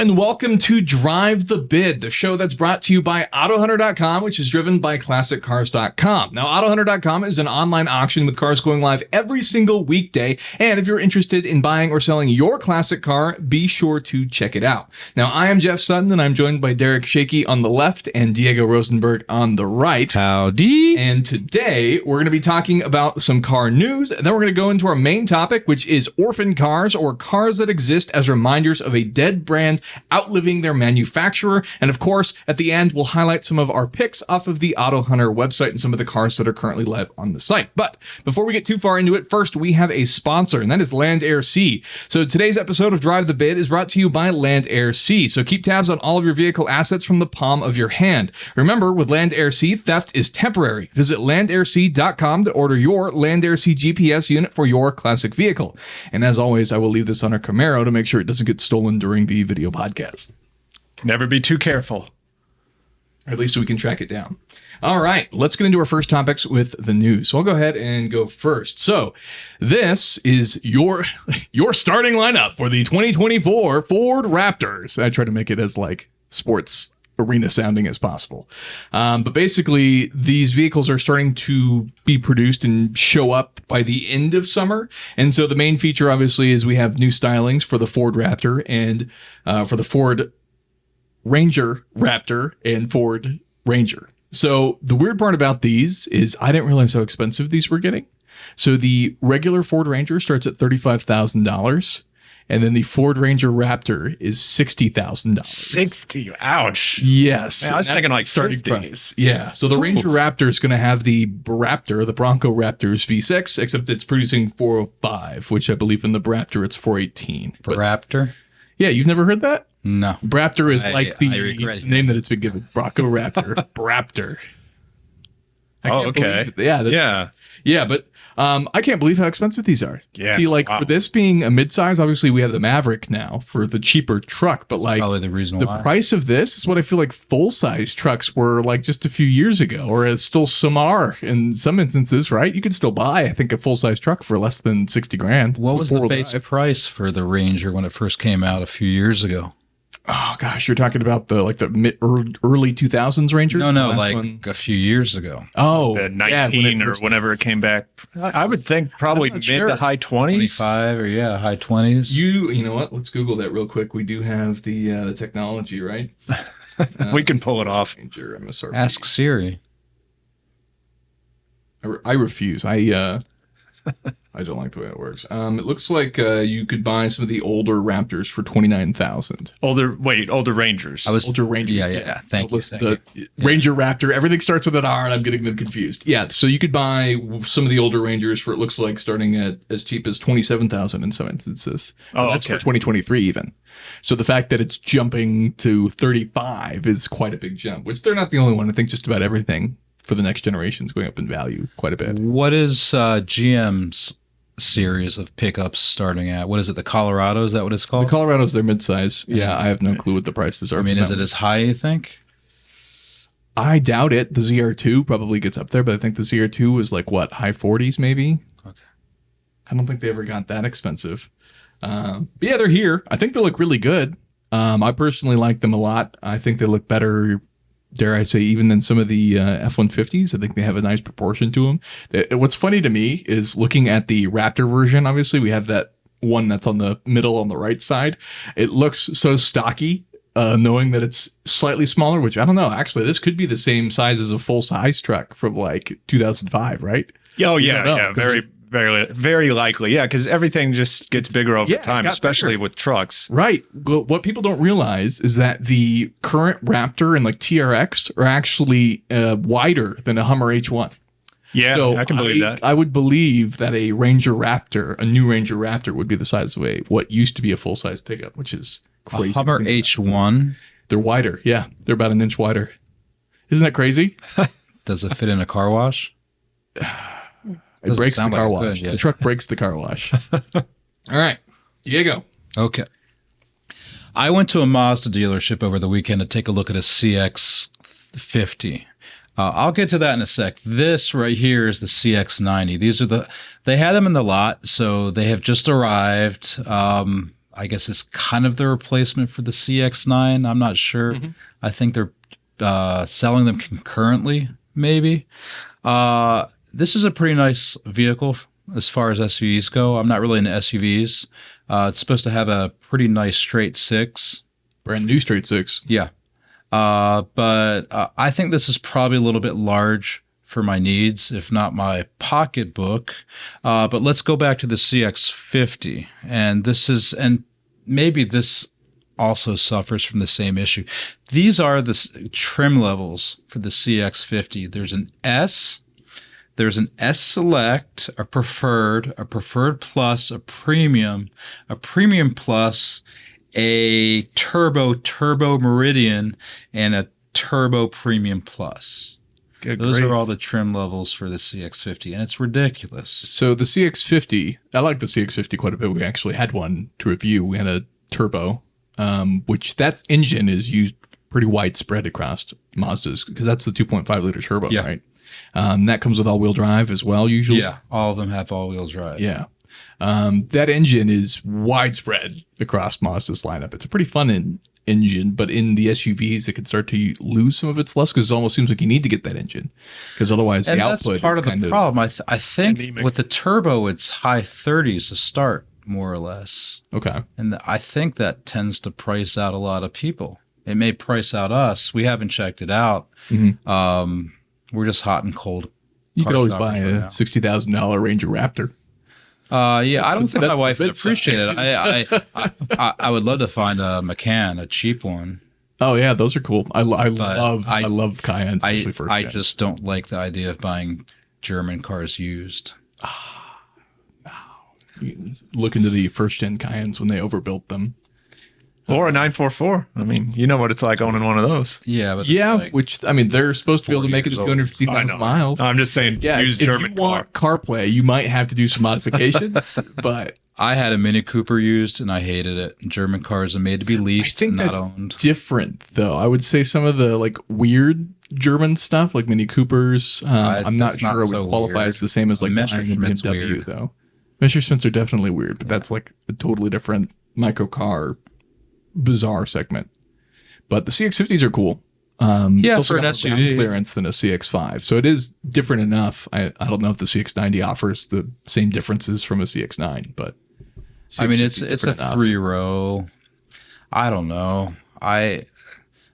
and welcome to Drive the Bid, the show that's brought to you by AutoHunter.com, which is driven by ClassicCars.com. Now, AutoHunter.com is an online auction with cars going live every single weekday, and if you're interested in buying or selling your classic car, be sure to check it out. Now, I am Jeff Sutton, and I'm joined by Shiekhi on the left and Diego Rosenberg on the right. Howdy. And today, we're going to be talking about some car news, and then we're going to go into our main topic, which is orphan cars, or cars that exist as reminders of a dead brand outliving their manufacturer. And of course, at the end, we'll highlight some of our picks off of the AutoHunter website and some of the cars that are currently live on the site. But before we get too far into it, first we have a sponsor, and that is LandAirSea. So today's episode of Drive the Bid is brought to you by LandAirSea. So keep tabs on all of your vehicle assets from the palm of your hand. Remember, with LandAirSea, theft is temporary. Visit LandAirSea.com to order your LandAirSea GPS unit for your classic vehicle. And as always, I will leave this on our Camaro to make sure it doesn't get stolen during the video podcast. Never be too careful. Or at least we can track it down. All right, let's get into our first topics with the news. So I'll go ahead and go first. So this is your starting lineup for the 2024 Ford Raptors. I try to make it as like sports arena sounding as possible. But basically, these vehicles are starting to be produced and show up by the end of summer. And so the main feature, obviously, is we have new stylings for the Ford Raptor and for the Ford Ranger Raptor and Ford Ranger. So the weird part about these is I didn't realize how expensive these were getting. So the regular Ford Ranger starts at $35,000. And then the Ford Ranger Raptor is $60,000. 60, ouch. Yes. Man, I was thinking like starting price. Yeah. So the Ranger Raptor is going to have the Raptor, the Bronco Raptors V6, except it's producing 405, which I believe in the Raptor it's 418. Raptor? Yeah, you've never heard that? No. Raptor is like the name that it's been given. Bronco Raptor. Raptor. Okay. Yeah, but I can't believe how expensive these are. Yeah. See, like for this being a midsize, obviously we have the Maverick now for the cheaper truck, but like probably the reason the why. price of this is what I feel like full-size trucks were like just a few years ago, or it's still some are in some instances, right? You could still buy, I think, a full-size truck for less than 60 grand. What was the base price for the Ranger when it first came out a few years ago? Oh gosh, you're talking about the early 2000s Rangers? No, like a few years ago. Oh, the 19 or whenever it came back. I would think probably mid to high 20s. 25 or high 20s. You know what? Let's Google that real quick. We do have the technology, right? We can pull it off. Ranger MSRP. Ask Siri. I refuse. I don't like the way it works. It looks like you could buy some of the older Raptors for $29,000. Older Rangers. Older Rangers. Yeah. Thank you. Ranger Raptor. Everything starts with an R, and I'm getting them confused. Yeah, so you could buy some of the older Rangers for, it looks like, starting at as cheap as $27,000 in some instances. That's for 2023 even. So the fact that it's jumping to 35 is quite a big jump, which they're not the only one. I think just about everything for the next generation is going up in value quite a bit. What is GM's series of pickups starting at? What is it? The Colorado? Is that what it's called? The Colorado's their midsize. Yeah, I have no clue what the prices are. I mean, is it as high, you think? I doubt it. The ZR2 probably gets up there, but I think the ZR2 was like, what, high 40s maybe? Okay. I don't think they ever got that expensive. But yeah, they're here. I think they look really good. I personally like them a lot. I think they look better, dare I say, even than some of the F-150s. I think they have a nice proportion to them. What's funny to me is looking at the Raptor version, obviously, we have that one that's on the middle on the right side. It looks so stocky, knowing that it's slightly smaller, which I don't know. Actually, this could be the same size as a full-size truck from like 2005 2005, right? Oh, yeah. Very likely. Yeah, because everything just gets bigger over time, especially with trucks. Right. Well, what people don't realize is that the current Raptor and like TRX are actually wider than a Hummer H1. Yeah, so I can believe that. I would believe that a Ranger Raptor, a new Ranger Raptor, would be the size of what used to be a full-size pickup, which is crazy. A Hummer H1? They're wider. Yeah, they're about an inch wider. Isn't that crazy? Does it fit in a car wash? It breaks the car wash. The truck breaks the car wash. All right. Diego. Okay. I went to a Mazda dealership over the weekend to take a look at a CX-50. I'll get to that in a sec. This right here is the CX-90. They had them in the lot, so they have just arrived. I guess it's kind of the replacement for the CX-9. I'm not sure. I think they're selling them concurrently, maybe. This is a pretty nice vehicle as far as SUVs go. I'm not really into SUVs. It's supposed to have a pretty nice straight six. Brand new straight six. Yeah. But I think this is probably a little bit large for my needs, if not my pocketbook. But let's go back to the CX-50. And maybe this also suffers from the same issue. These are the trim levels for the CX-50. There's an S, there's an S Select, a Preferred Plus, a Premium Plus, a Turbo Meridian, and a Turbo Premium Plus. Those are all the trim levels for the CX-50, and it's ridiculous. So the CX-50, I like the CX-50 quite a bit. We actually had one to review. We had a turbo, which that engine is used pretty widespread across Mazdas because that's the 2.5 liter turbo, right? That comes with all-wheel drive as well, usually. Yeah, all of them have all-wheel drive. Yeah. That engine is widespread across Mazda's lineup. It's a pretty fun engine, but in the SUVs, it can start to lose some of its luster because it almost seems like you need to get that engine because otherwise the output is that's part of the problem. I think anemic. With the turbo, it's high 30s to start, more or less. Okay. And I think that tends to price out a lot of people. It may price out us. We haven't checked it out. We're just hot and cold. You could always buy a $60,000 Ranger Raptor. Yeah, I don't think my wife would appreciate it. I would love to find a Macan, a cheap one. Oh yeah, those are cool. I love Cayennes. I just don't like the idea of buying German cars used. No. You look into the first gen Cayennes when they overbuilt them. Or a 944. I mean, you know what it's like owning one of those. Yeah, but which I mean, they're supposed to be able to make it to 250,000 miles. I'm just saying, use German if you want CarPlay, you might have to do some modifications. But I had a Mini Cooper used, and I hated it. German cars are made to be leased, not owned. Different though. I would say some of the like weird German stuff, like Mini Coopers. I'm not sure it would qualify as the same as like buying a BMW though. Messerschmitts are definitely weird, but that's like a totally different microcar. Bizarre segment, but the CX-50s are cool. For an SUV clearance than a CX-5, so it is different enough. I don't know if the CX-90 offers the same differences from a CX-9, but I mean it's a 3-row. I don't know. I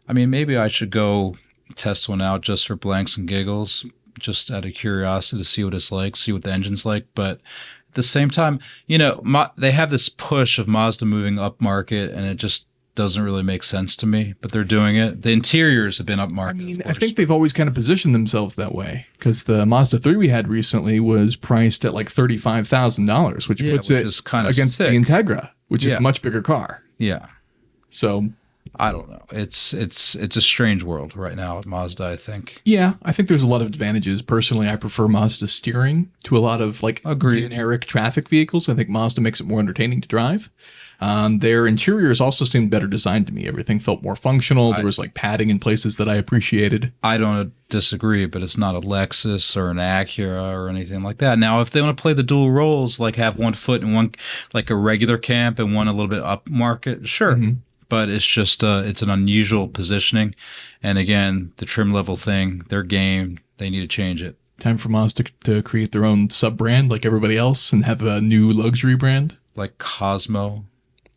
mean maybe I should go test one out just for blanks and giggles, just out of curiosity to see what it's like, see what the engine's like, but. At the same time, they have this push of Mazda moving up market, and it just doesn't really make sense to me. But they're doing it. The interiors have been up market. I mean, I think they've always kind of positioned themselves that way because the Mazda 3 we had recently was priced at like $35,000, which puts it kind of against the Integra, which is a much bigger car. Yeah. So I don't know. It's a strange world right now at Mazda, I think. Yeah, I think there's a lot of advantages. Personally, I prefer Mazda steering to a lot of like generic traffic vehicles. I think Mazda makes it more entertaining to drive. Their interiors also seemed better designed to me. Everything felt more functional. There was like padding in places that I appreciated. I don't disagree, but it's not a Lexus or an Acura or anything like that. Now, if they want to play the dual roles, like have one foot in one, like a regular camp and one a little bit up market, sure. But it's just it's an unusual positioning. And again, the trim level thing, their game, they need to change it. Time for Mazda to create their own sub-brand like everybody else and have a new luxury brand. Like Cosmo.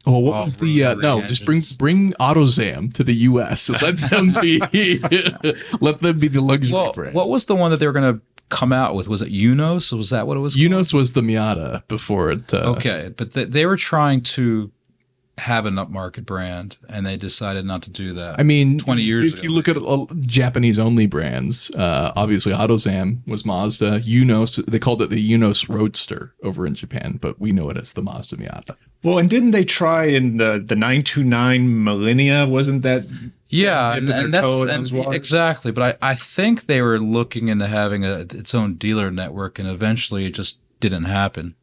Oh, what was the no? Just bring AutoZam to the U.S. Let them be the luxury brand. What was the one that they were going to come out with? Was it Unos? Was that what it was called? Unos was the Miata before it. Okay, but they were trying to have an upmarket brand, and they decided not to do that. I mean, 20 years if ago. you look at Japanese-only brands, obviously AutoZam was Mazda. Unos, they called it the Unos Roadster over in Japan, but we know it as the Mazda Miata. Well, and didn't they try in the 929 Millennia? Wasn't that? Yeah, and that's exactly. But I think they were looking into having its own dealer network, and eventually it just didn't happen.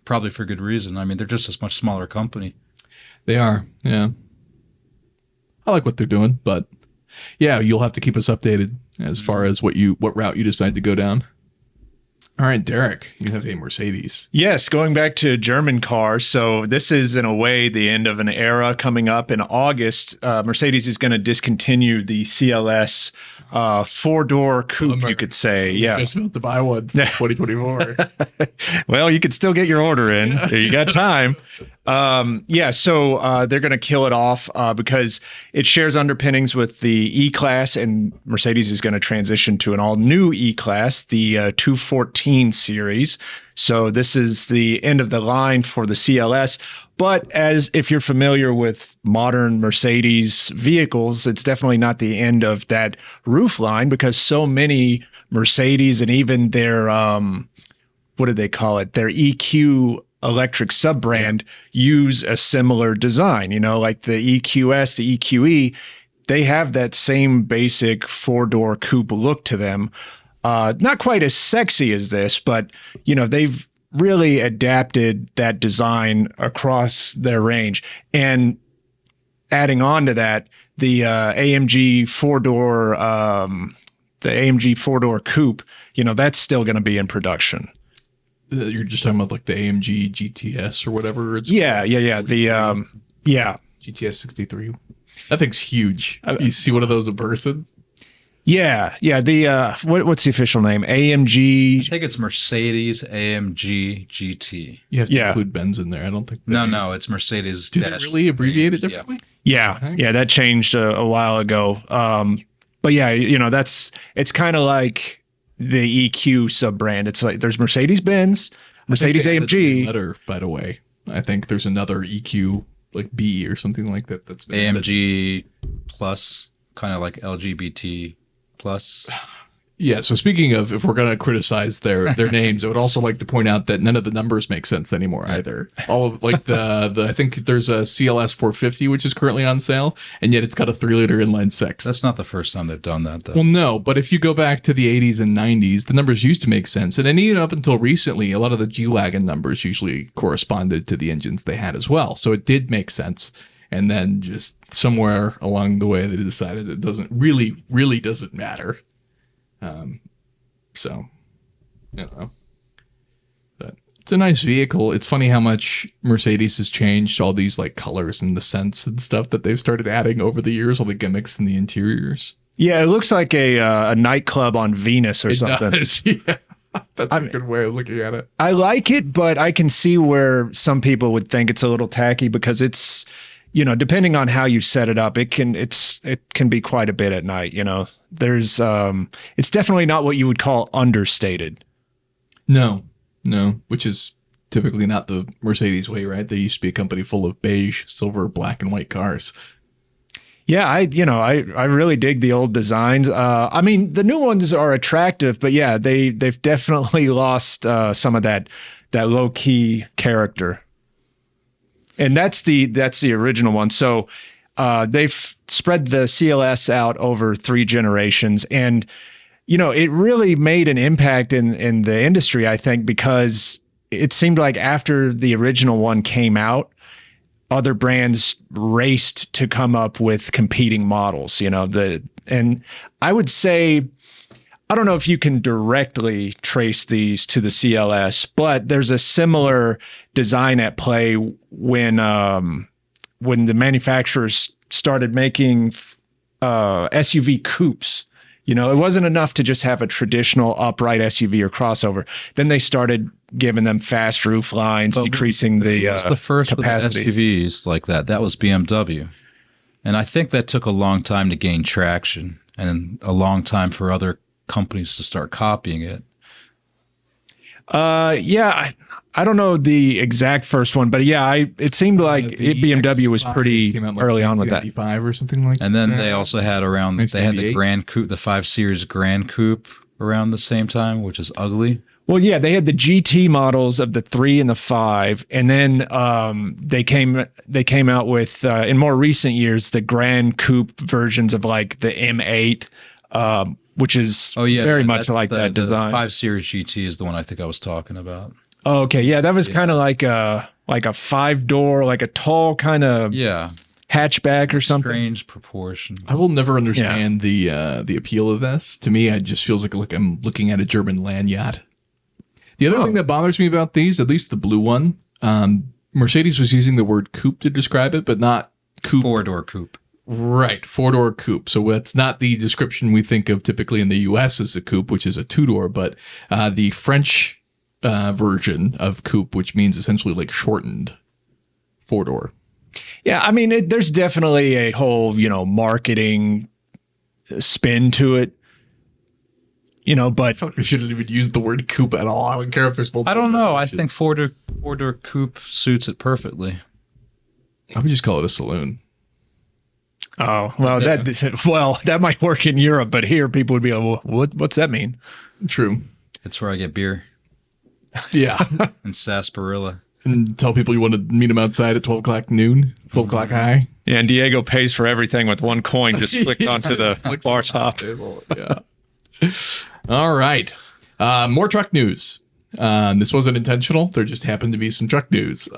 Probably for good reason. I mean, they're just a much smaller company. They are, yeah. I like what they're doing, but yeah, you'll have to keep us updated as far as what route you decide to go down. All right, Derek, you have a Mercedes. Yes, going back to German cars. So this is, in a way, the end of an era coming up in August. Mercedes is going to discontinue the CLS four-door coupe, you could say. Yeah. Just about to buy one for 2024. Well, you could still get your order in. You got time. So they're going to kill it off because it shares underpinnings with the E-Class, and Mercedes is going to transition to an all-new E-Class, the 214 series. So this is the end of the line for the CLS. But as if you're familiar with modern Mercedes vehicles, it's definitely not the end of that roof line, because so many Mercedes and even their, what do they call it? Their EQ electric sub-brand use a similar design, like the EQS, the EQE, they have that same basic four-door coupe look to them. Not quite as sexy as this, but they've really adapted that design across their range. And adding on to that, the AMG four-door coupe, that's still going to be in production. You're just talking about like the AMG GTS or whatever it's called. The GTS 63. That thing's huge. You see one of those in person? Yeah. The what's the official name? AMG. I think it's Mercedes AMG GT. You have to include Benz in there. I don't think. No, it's Mercedes. Did it really abbreviate it differently? Yeah, that changed a while ago. But yeah, it's kind of like the EQ sub brand. It's like there's Mercedes-Benz, Mercedes AMG. Letter, by the way, I think there's another EQ like B or something like that. That's AMG plus, kind of like LGBT plus. Yeah. So speaking of, if we're going to criticize their names, I would also like to point out that none of the numbers make sense anymore either. All of like the I think there's a CLS 450 which is currently on sale, and yet it's got a 3-liter inline six. That's not the first time they've done that, though. Well, no, but if you go back to the 80s and 90s, the numbers used to make sense, and then even up until recently, a lot of the G-Wagon numbers usually corresponded to the engines they had as well. So it did make sense. And then just somewhere along the way, they decided it doesn't really doesn't matter. So, but it's a nice vehicle. It's funny how much Mercedes has changed all these like colors and the scents and stuff that they've started adding over the years, all the gimmicks in the interiors. Yeah, it looks like a nightclub on Venus or something. Does, yeah. That's a good way of looking at it. I like it, but I can see where some people would think it's a little tacky because it's, depending on how you set it up, it can be quite a bit at night. There's it's definitely not what you would call understated. No, which is typically not the Mercedes way, right? They used to be a company full of beige, silver, black, and white cars. Yeah, I really dig the old designs. I mean, the new ones are attractive, but yeah, they've definitely lost some of that low key character. And that's the original one. So they've spread the CLS out over 3 generations, and it really made an impact in the industry, I think, because it seemed like after the original one came out, other brands raced to come up with competing models. And I would say, I don't know if you can directly trace these to the CLS, but there's a similar design at play when the manufacturers started making SUV coupes. It wasn't enough to just have a traditional upright SUV or crossover. Then they started giving them fast roof lines, decreasing the first capacity. With the SUVs like that. That was BMW. And I think that took a long time to gain traction and a long time for other companies to start copying it. I don't know the exact first one, but it seemed like BMW was pretty early on with that. 1995 or something like that. And then they also had the Grand Coupe, the 5 Series Grand Coupe around the same time, which is ugly. Well, yeah, they had the GT models of the 3 and the 5, and then they came out with in more recent years the Grand Coupe versions of like the M8, which is very much like that design. The 5 Series GT is the one I think I was talking about. Oh, okay, yeah, that was kind of like a 5-door, like a tall kind of hatchback or something. Strange proportion. I will never understand the appeal of this. To me, it just feels like I'm looking at a German land yacht. The other thing that bothers me about these, at least the blue one, Mercedes was using the word coupe to describe it, but not coupe. Four-door coupe. Right, four-door coupe. So it's not the description we think of typically in the U.S. as a coupe, which is a two-door, but the French version of coupe, which means essentially like shortened four-door. Yeah, I mean, there's definitely a whole, marketing spin to it. But I feel like we shouldn't even use the word coupe at all. I don't care if there's multiple. I don't know. I think four-door coupe suits it perfectly. I would just call it a saloon. Oh, well, that might work in Europe, but here people would be like, well, what's that mean? True. It's where I get beer Yeah. and sarsaparilla. And tell people you want to meet them outside at 12 o'clock noon, 12 o'clock high. Yeah, and Diego pays for everything with one coin just flicked onto the bar top. Yeah. All right. More truck news. This wasn't intentional. There just happened to be some truck news.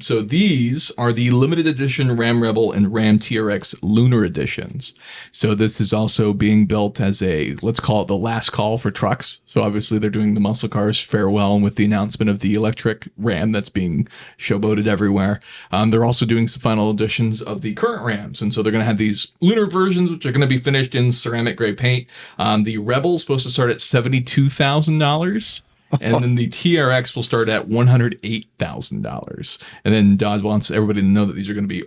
So these are the limited edition Ram Rebel and Ram TRX Lunar editions. So this is also being built as let's call it the last call for trucks. So obviously they're doing the muscle cars farewell, and with the announcement of the electric Ram that's being showboated everywhere. They're also doing some final editions of the current Rams. And so they're going to have these lunar versions, which are going to be finished in ceramic gray paint. The Rebel is supposed to start at $72,000. And then the TRX will start at $108,000. And then Dodge wants everybody to know that these are going to be,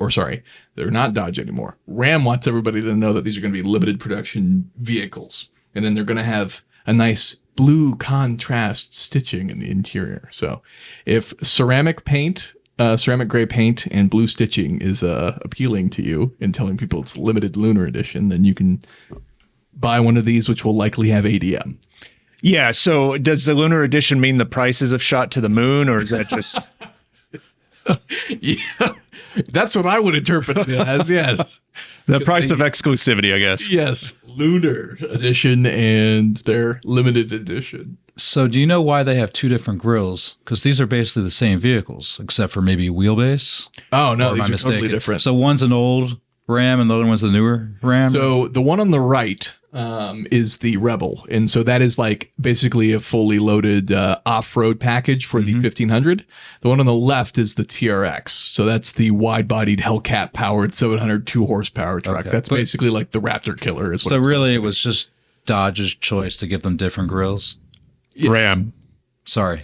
they're not Dodge anymore. Ram wants everybody to know that these are going to be limited production vehicles. And then they're going to have a nice blue contrast stitching in the interior. So if ceramic gray paint and blue stitching is appealing to you and telling people it's limited lunar edition, then you can buy one of these, which will likely have ADM. Yeah, so does the Lunar Edition mean the prices have shot to the moon, or is that just... Yeah, that's what I would interpret it as, yes. The price of exclusivity, I guess. Yes, Lunar Edition and their limited edition. So do you know why they have two different grills? Because these are basically the same vehicles, except for maybe wheelbase. Oh, no, these are totally different. So one's an old Ram and the other one's the newer Ram? So the one on the right is the Rebel. And so that is like basically a fully loaded off-road package for the 1500. The one on the left is the TRX. So that's the wide-bodied Hellcat powered 702 horsepower truck. Okay. That's basically like the Raptor killer is what so it's really it was just Dodge's choice to give them different grills. Yes. Ram. Sorry.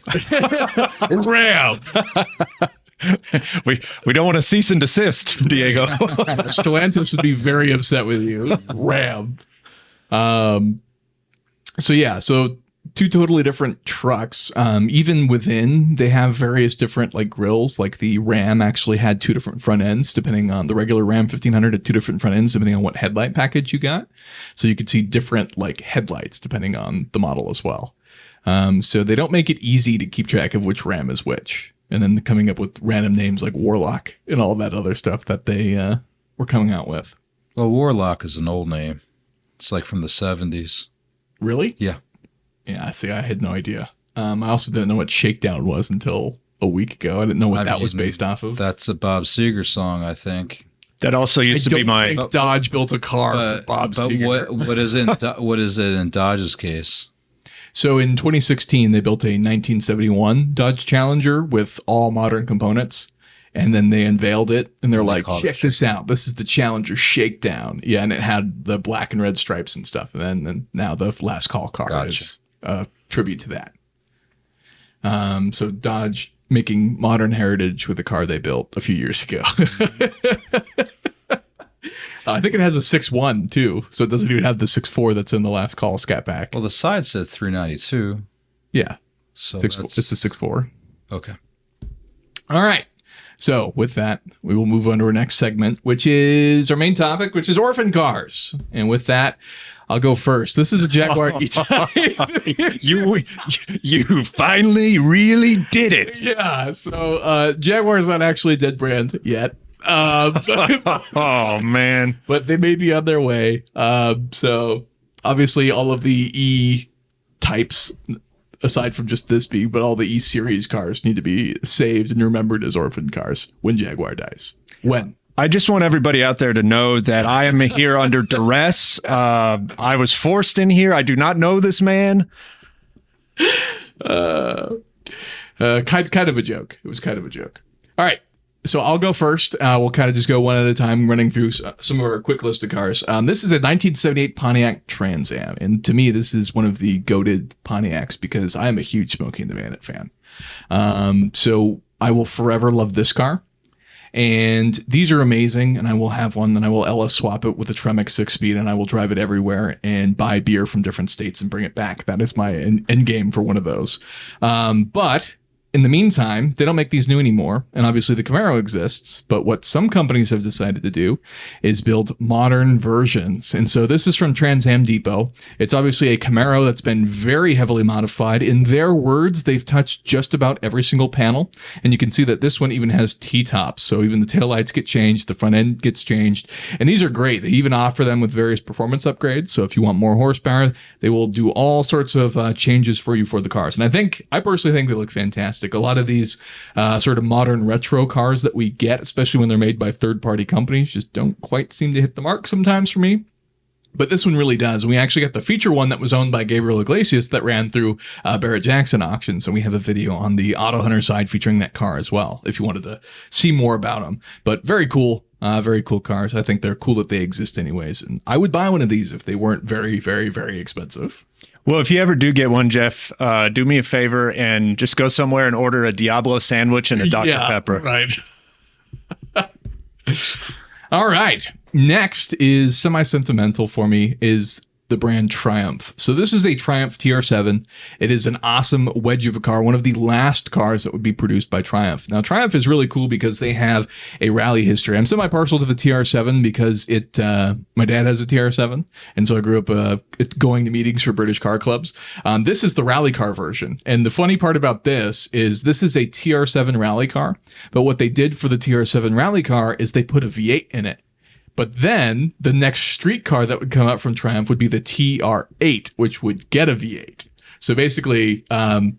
Ram. We don't want to cease and desist, Diego. Stellantis would be very upset with you. Ram. So two totally different trucks. Even within, they have various different like grills. Like the Ram actually had two different front ends, depending on the regular Ram 1500 had two different front ends, depending on what headlight package you got. So you could see different like headlights depending on the model as well. So they don't make it easy to keep track of which Ram is which. And then coming up with random names like Warlock and all that other stuff that they were coming out with. Well, Warlock is an old name. It's like from the 70s. Really? Yeah. Yeah, see, I had no idea. I also didn't know what Shakedown was until a week ago. I didn't know what that was based off of. That's a Bob Seger song, I think. That also used to be my... Dodge built a car for Bob Seger. But what is it in Dodge's case? So in 2016, they built a 1971 Dodge Challenger with all modern components. And then they unveiled it, and they're like, check this out. This is the Challenger Shakedown. Yeah, and it had the black and red stripes and stuff. And then now the last call car is a tribute to that. So Dodge making modern heritage with a car they built a few years ago. I think it has a 6.1 too, so it doesn't even have the 6.4 that's in the last call scat pack. Well, the side said 392. Yeah, so it's a 6.4. Okay. All right. So with that, we will move on to our next segment, which is our main topic, which is orphan cars. And with that, I'll go first. This is a Jaguar E-Type. You finally really did it. Yeah. So Jaguar is not actually a dead brand yet. Oh man! But they may be on their way. So obviously, all of the E types, aside from just this being, but all the E series cars need to be saved and remembered as orphan cars when Jaguar dies. When? I just want everybody out there to know that I am here under duress. I was forced in here. I do not know this man. Kind of a joke. It was kind of a joke. All right. So I'll go first. We'll kind of just go one at a time, running through some of our quick list of cars. This is a 1978 Pontiac Trans Am. And to me, this is one of the goated Pontiacs because I am a huge Smokey and the Bandit fan. So I will forever love this car. And these are amazing. And I will have one, and I will LS swap it with a Tremec 6-speed, and I will drive it everywhere and buy beer from different states and bring it back. That is my end game for one of those. But in the meantime, they don't make these new anymore, and obviously the Camaro exists, but what some companies have decided to do is build modern versions. And so this is from Trans Am Depot. It's obviously a Camaro that's been very heavily modified. In their words, they've touched just about every single panel, and you can see that this one even has T-tops, so even the taillights get changed, the front end gets changed, and these are great. They even offer them with various performance upgrades, so if you want more horsepower, they will do all sorts of changes for you for the cars. And I personally think they look fantastic. A lot of these sort of modern retro cars that we get, especially when they're made by third-party companies, just don't quite seem to hit the mark sometimes for me. But this one really does. We actually got the feature one that was owned by Gabriel Iglesias that ran through Barrett-Jackson auctions. So we have a video on the AutoHunter side featuring that car as well, if you wanted to see more about them. But very cool cars. I think they're cool that they exist anyways. And I would buy one of these if they weren't very, very, very expensive. Well, if you ever do get one, Jeff, do me a favor and just go somewhere and order a Diablo sandwich and a Dr. Pepper. Right. All right. Next is semi-sentimental for me is the brand Triumph. So this is a Triumph TR7. It is an awesome wedge of a car, one of the last cars that would be produced by Triumph. Now, Triumph is really cool because they have a rally history. I'm semi-partial to the TR7 because my dad has a TR7, and so I grew up going to meetings for British car clubs. This is the rally car version, and the funny part about this is a TR7 rally car, but what they did for the TR7 rally car is they put a V8 in it. But then the next street car that would come out from Triumph would be the TR8, which would get a V8. So basically,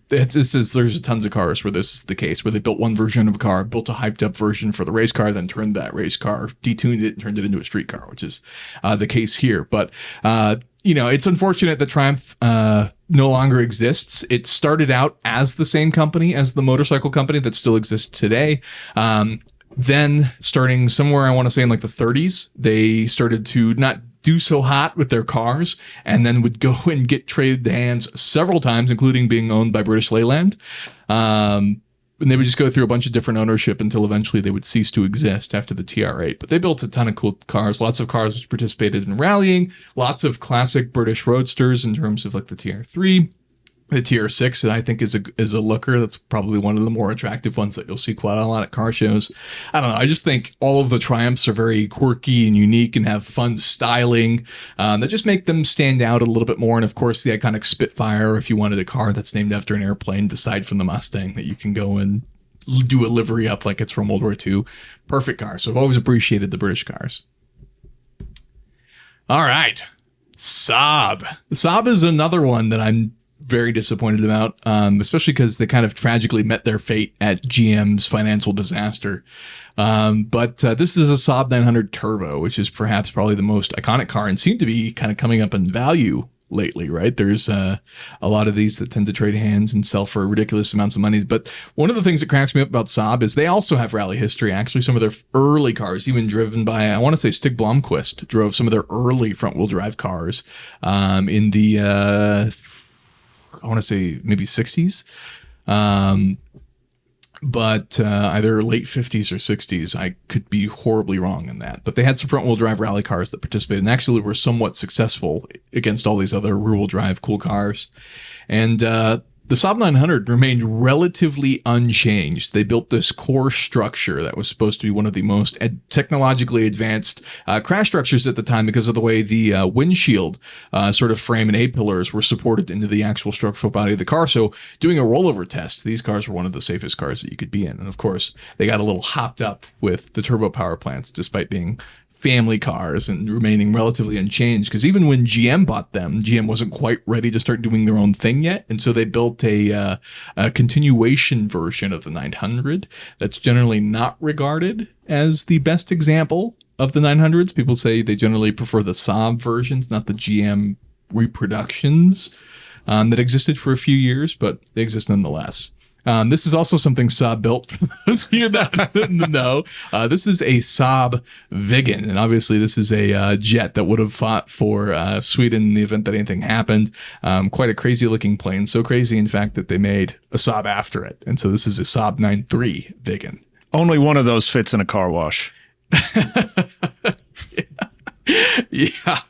there's tons of cars where this is the case, where they built one version of a car, built a hyped up version for the race car, then turned that race car, detuned it, and turned it into a street car, which is the case here. But it's unfortunate that Triumph no longer exists. It started out as the same company as the motorcycle company that still exists today. Then starting somewhere, I want to say in like the 30s, they started to not do so hot with their cars and then would go and get traded hands several times, including being owned by British Leyland. And they would just go through a bunch of different ownership until eventually they would cease to exist after the TR8. But they built a ton of cool cars, lots of cars which participated in rallying, lots of classic British roadsters in terms of like the TR3. The TR6, I think, is a looker. That's probably one of the more attractive ones that you'll see quite a lot at car shows. I don't know. I just think all of the Triumphs are very quirky and unique and have fun styling that just make them stand out a little bit more. And of course, the iconic Spitfire, if you wanted a car that's named after an airplane, aside from the Mustang, that you can go and do a livery up like it's from World War II. Perfect car. So I've always appreciated the British cars. All right. Saab. Saab is another one that I'm very disappointed about, especially because they kind of tragically met their fate at GM's financial disaster. But this is a Saab 900 Turbo, which is probably the most iconic car and seemed to be kind of coming up in value lately, right? There's a lot of these that tend to trade hands and sell for ridiculous amounts of money. But one of the things that cracks me up about Saab is they also have rally history. Actually, some of their early cars, even driven by, I want to say Stig Blomqvist, drove some of their early front-wheel drive cars in the I want to say maybe 60s, but either late 50s or 60s. I could be horribly wrong in that. But they had some front-wheel drive rally cars that participated and actually were somewhat successful against all these other rear-wheel drive cool cars. And the Saab 900 remained relatively unchanged. They built this core structure that was supposed to be one of the most technologically advanced crash structures at the time because of the way the windshield sort of frame and A-pillars were supported into the actual structural body of the car. So doing a rollover test, these cars were one of the safest cars that you could be in. And of course, they got a little hopped up with the turbo power plants, despite being family cars and remaining relatively unchanged, because even when GM bought them, GM wasn't quite ready to start doing their own thing yet, and so they built a continuation version of the 900 that's generally not regarded as the best example of the 900s. People say they generally prefer the Saab versions, not the GM reproductions that existed for a few years, but they exist nonetheless. This is also something Saab built for those of you that didn't know. This is a Saab Viggen, and obviously this is a jet that would have fought for Sweden in the event that anything happened. Quite a crazy looking plane, so crazy in fact that they made a Saab after it, and so this is a Saab 9-3 Viggen. Only one of those fits in a car wash. Yeah.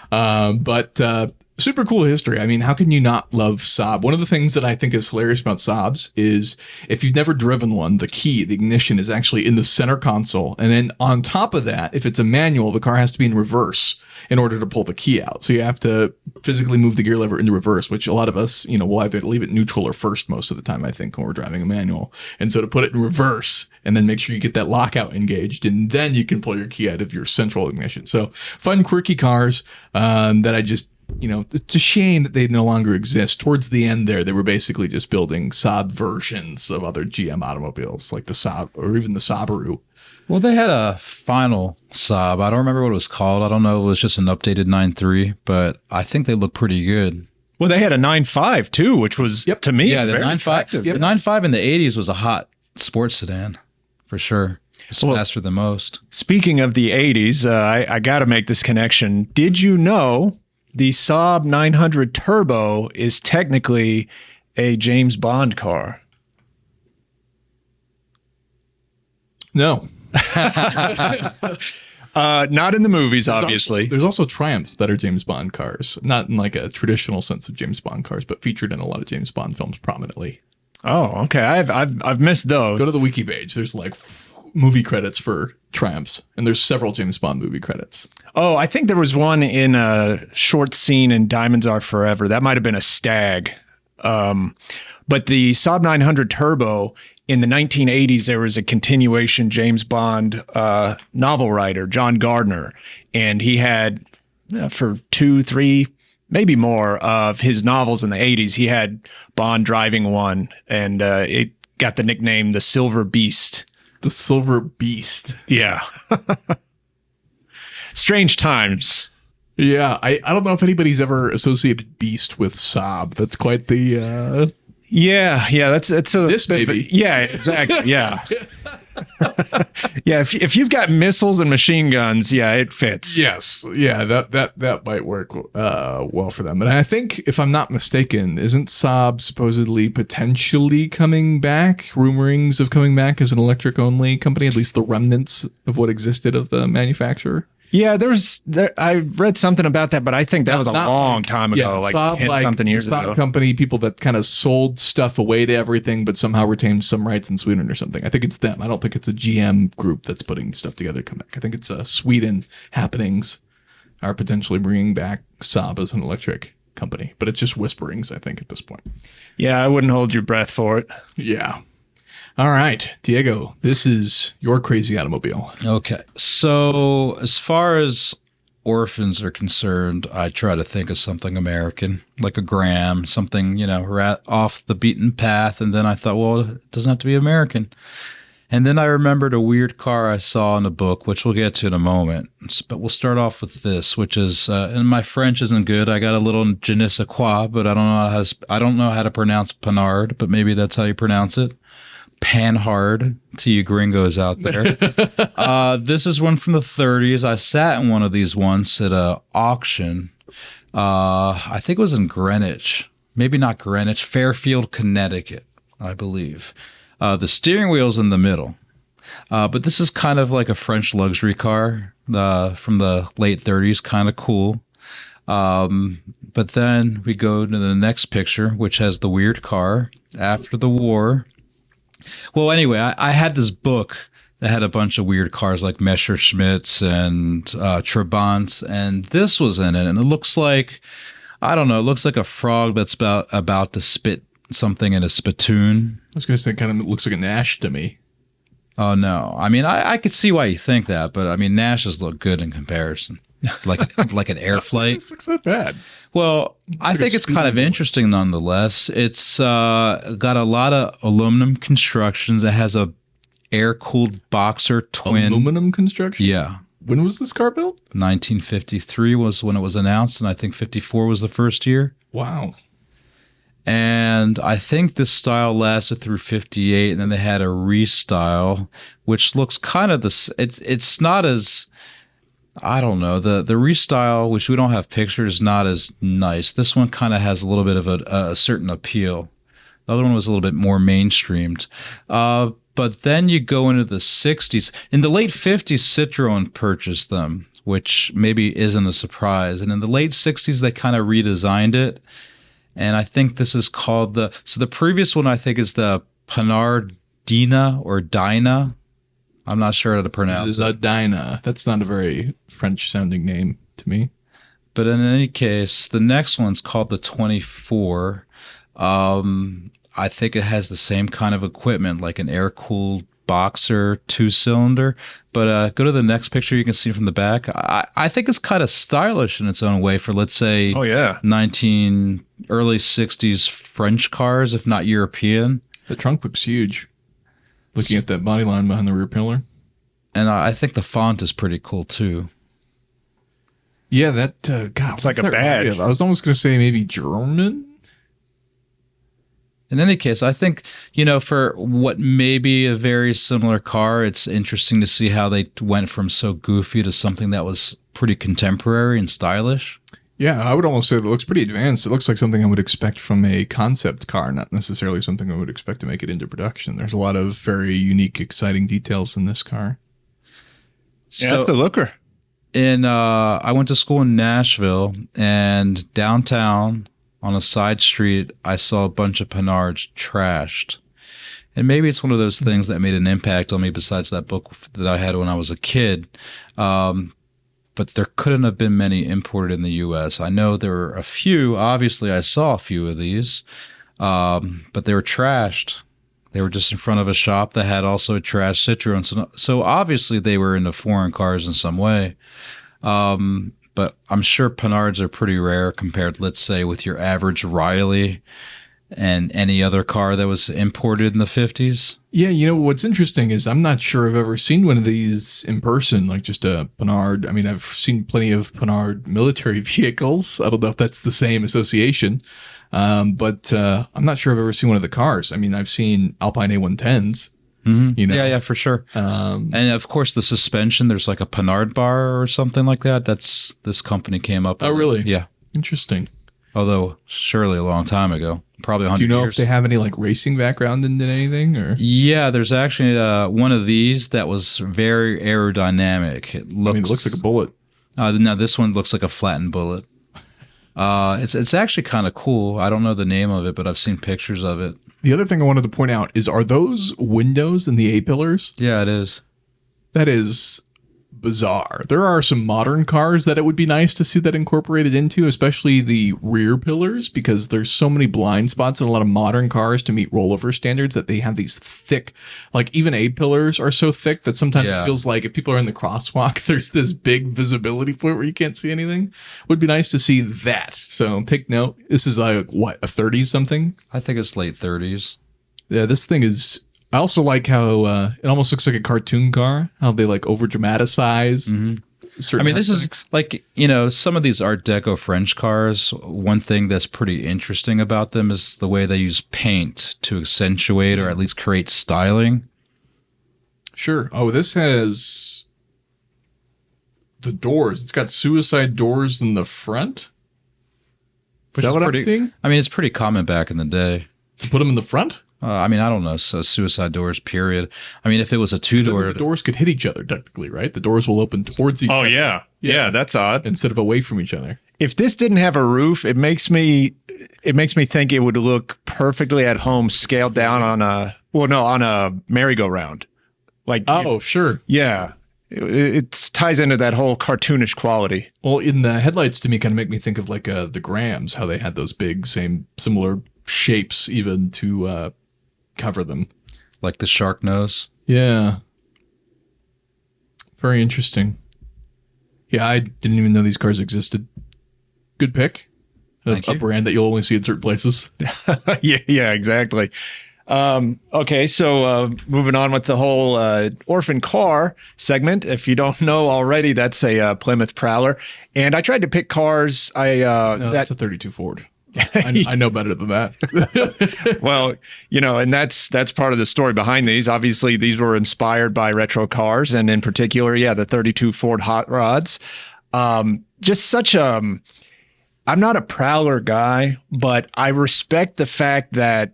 But super cool history. I mean, how can you not love Saab? One of the things that I think is hilarious about Saabs is if you've never driven one, the key, the ignition is actually in the center console. And then on top of that, if it's a manual, the car has to be in reverse in order to pull the key out. So you have to physically move the gear lever into reverse, which a lot of us, will either leave it neutral or first most of the time, I think, when we're driving a manual. And so to put it in reverse and then make sure you get that lockout engaged, and then you can pull your key out of your central ignition. So fun, quirky cars that I just, it's a shame that they no longer exist. Towards the end there, they were basically just building Saab versions of other GM automobiles, like the Saab or even the Subaru. Well, they had a final Saab. I don't remember what it was called. I don't know. It was just an updated 9.3, but I think they look pretty good. Well, they had a 9.5 too, which was, to me, yeah, the very 9.5. attractive. The 9.5 in the 80s was a hot sports sedan, for sure. It's faster than most. Speaking of the 80s, I got to make this connection. Did you know the Saab 900 Turbo is technically a James Bond car? No. Not in the movies, obviously. There's also Triumphs that are James Bond cars, not in like a traditional sense of James Bond cars, but featured in a lot of James Bond films prominently. Oh, okay. I've missed those. Go to the wiki page. There's like movie credits for Triumphs, and there's several James Bond movie credits. Oh, I think there was one in a short scene in Diamonds Are Forever. That might have been a Stag. But the Saab 900 Turbo, in the 1980s, there was a continuation James Bond novel writer, John Gardner, and he had for 2, 3, maybe more of his novels in the 80s, he had Bond driving one, and it got the nickname the Silver Beast. The Silver Beast. Yeah. Strange times. Yeah, I don't know if anybody's ever associated Beast with Saab. That's quite the Yeah, it's a this baby. Yeah, exactly. Yeah. Yeah, if you've got missiles and machine guns, yeah, it fits. Yes. Yeah, that might work well for them. And I think, if I'm not mistaken, isn't Saab supposedly potentially coming back? Rumorings of coming back as an electric only company, at least the remnants of what existed of the manufacturer. Yeah, I read something about that, but I think that was a long time ago, like Saab, 10-something years Saab ago. company, people that kind of sold stuff away to everything, but somehow retained some rights in Sweden or something. I think it's them. I don't think it's a GM group that's putting stuff together to come back. I think it's Sweden happenings are potentially bringing back Saab as an electric company, but it's just whisperings, I think, at this point. Yeah, I wouldn't hold your breath for it. Yeah. All right, Diego, this is your crazy automobile. Okay. So as far as orphans are concerned, I try to think of something American, like a Graham, something, off the beaten path. And then I thought, well, it doesn't have to be American. And then I remembered a weird car I saw in a book, which we'll get to in a moment. But we'll start off with this, which is, and my French isn't good. I got a little je ne sais quoi, but I don't know how to pronounce Panhard, but maybe that's how you pronounce it. Panhard to you gringos out there. This is one from the 30s. I sat in one of these once at an auction. I think it was in Greenwich. Maybe not Greenwich. Fairfield, Connecticut, I believe. The steering wheel's in the middle. But this is kind of like a French luxury car from the late 30s. Kind of cool. But then we go to the next picture, which has the weird car after the war. Well, anyway, I had this book that had a bunch of weird cars like Messerschmitts and Trabants, and this was in it. And it looks like, I don't know, it looks like a frog that's about to spit something in a spittoon. I was going to say, it kind of looks like a Nash to me. Oh, no. I mean, I could see why you think that, but I mean, Nashes look good in comparison. Like an air flight. This looks not bad. Well, I think it's kind of interesting nonetheless. It's got a lot of aluminum constructions. It has a air-cooled boxer twin. Aluminum construction? Yeah. When was this car built? 1953 was when it was announced, and I think 54 was the first year. Wow. And I think this style lasted through 58, and then they had a restyle, which looks kind of it's not as, I don't know, the restyle, which we don't have pictures, is not as nice. This one kind of has a little bit of a certain appeal. The other one was a little bit more mainstreamed. But then you go into the 60s. In the late 50s, Citroen purchased them, which maybe isn't a surprise. And in the late 60s, they kind of redesigned it. And I think this is called the previous one, I think, is the Panardina or Dyna. I'm not sure how to pronounce it. Dyna. That's not a very French-sounding name to me. But in any case, the next one's called the 24. I think it has the same kind of equipment, like an air-cooled Boxer 2-cylinder. But go to the next picture. You can see from the back. I think it's kind of stylish in its own way for, let's say, early 60s French cars, if not European. The trunk looks huge. Looking at that body line behind the rear pillar. And I think the font is pretty cool, too. Yeah, that, God. It's like a badge. I was almost going to say maybe German. In any case, I think, you know, for what may be a very similar car, it's interesting to see how they went from so goofy to something that was pretty contemporary and stylish. Yeah, I would almost say that it looks pretty advanced. It looks like something I would expect from a concept car, not necessarily something I would expect to make it into production. There's a lot of very unique, exciting details in this car. Yeah, it's a looker. I went to school in Nashville, and downtown on a side street, I saw a bunch of Panards trashed. And maybe it's one of those things that made an impact on me besides that book that I had when I was a kid. But there couldn't have been many imported in the U.S. I know there were a few. Obviously, I saw a few of these, but they were trashed. They were just in front of a shop that had also a trashed Citroen. So obviously, they were into foreign cars in some way. But I'm sure Panards are pretty rare compared, let's say, with your average Riley and any other car that was imported in the 50s. Yeah, you know, what's interesting is I'm not sure I've ever seen one of these in person, like just a Panhard. I mean, I've seen plenty of Panhard military vehicles. I don't know if that's the same association, but I'm not sure I've ever seen one of the cars. I mean, I've seen Alpine A110s. Mm-hmm. You know? Yeah, for sure. And of course, the suspension, there's like a Panhard bar or something like that. That's this company came up with. Oh, really? Yeah. Interesting. Although, surely a long time ago. Probably 100 years. Do you know if they have any like racing background in anything? Or yeah, there's actually one of these that was very aerodynamic. It looks like a bullet. No, this one looks like a flattened bullet. It's actually kind of cool. I don't know the name of it, but I've seen pictures of it. The other thing I wanted to point out is, are those windows in the A-pillars? Yeah, it is. That is bizarre. There are some modern cars that it would be nice to see that incorporated into, especially the rear pillars, because there's so many blind spots in a lot of modern cars to meet rollover standards that they have these thick, like even A-pillars are so thick that sometimes it feels like if people are in the crosswalk, there's this big visibility point where you can't see anything. Would be nice to see that. So take note. This is like, what, a 30 something? I think it's late 30s. Yeah, this thing is... I also like how it almost looks like a cartoon car, how they like over dramatize. Mm-hmm. I mean, this is like, you know, some of these Art Deco French cars. One thing that's pretty interesting about them is the way they use paint to accentuate or at least create styling. Sure. Oh, this has the doors. It's got suicide doors in the front. Is that what I'm seeing? I mean, it's pretty common back in the day. To put them in the front? I mean, I don't know. So suicide doors, period. I mean, if it was a two-door... The doors could hit each other, technically, right? The doors will open towards each other. Oh, yeah. Yeah, that's odd. Instead of away from each other. If this didn't have a roof, it makes me think it would look perfectly at home scaled down on a merry-go-round. Like, sure. Yeah. It ties into that whole cartoonish quality. Well, in the headlights, to me, kind of make me think of like the Grahams, how they had those big, similar shapes even to... cover them, like the shark nose. Yeah, very interesting. Yeah, I didn't even know these cars existed. Good pick. A brand that you'll only see in certain places. yeah, exactly. Okay, so moving on with the whole orphan car segment. If you don't know already, that's a Plymouth Prowler, and I tried to pick cars. That's a 32 Ford. I know better than that. Well, and that's part of the story behind these. Obviously, these were inspired by retro cars, and in particular, the 32 Ford Hot Rods. Just such I'm not a Prowler guy, but I respect the fact that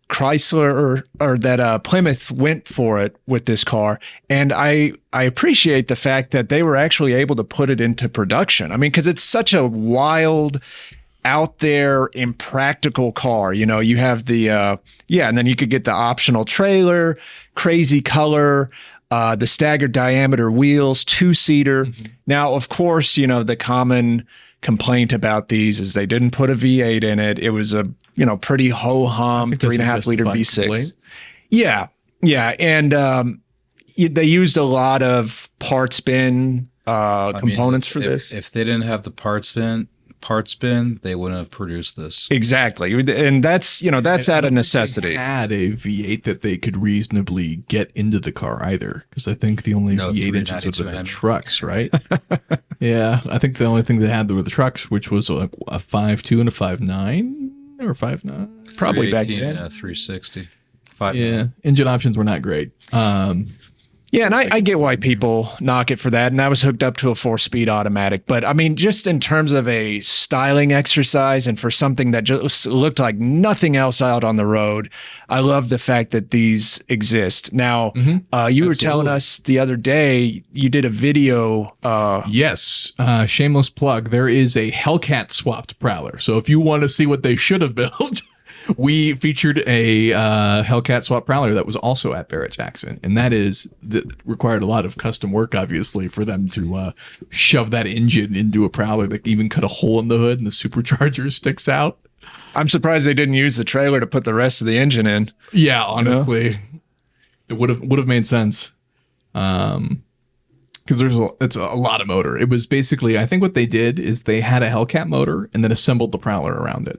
Chrysler or that Plymouth went for it with this car, and I appreciate the fact that they were actually able to put it into production. I mean, because it's such a wild, out there, impractical car. You have the and then you could get the optional trailer, crazy color, the staggered diameter wheels, 2-seater. Mm-hmm. Now, of course, the common complaint about these is they didn't put a V8 in it. It was a pretty ho-hum 3.5 liter V6. Complaint. Yeah. And they used a lot of parts bin components for this. If they didn't have the parts bin, they wouldn't have produced this. Exactly. And that's out of necessity. They had a V8 that they could reasonably get into the car either, because I think the only V8 engines were the trucks, right? Yeah. I think the only thing they had were the trucks, which was a 5.2 and a 5.9 or 5.9. Probably back then. And a 360. 5.9. Yeah. Engine options were not great. Yeah, and I get why people knock it for that. And I was hooked up to a 4-speed automatic. But I mean, just in terms of a styling exercise and for something that just looked like nothing else out on the road, I love the fact that these exist. Now, you were telling us the other day you did a video. Yes, shameless plug. There is a Hellcat swapped Prowler. So if you want to see what they should have built, we featured a Hellcat swap Prowler that was also at Barrett-Jackson, and that required a lot of custom work, obviously, for them to shove that engine into a Prowler that even cut a hole in the hood and the supercharger sticks out. I'm surprised they didn't use the trailer to put the rest of the engine in. Yeah, honestly, it would have made sense. Because it's a lot of motor. It was basically, I think what they did is they had a Hellcat motor and then assembled the Prowler around it.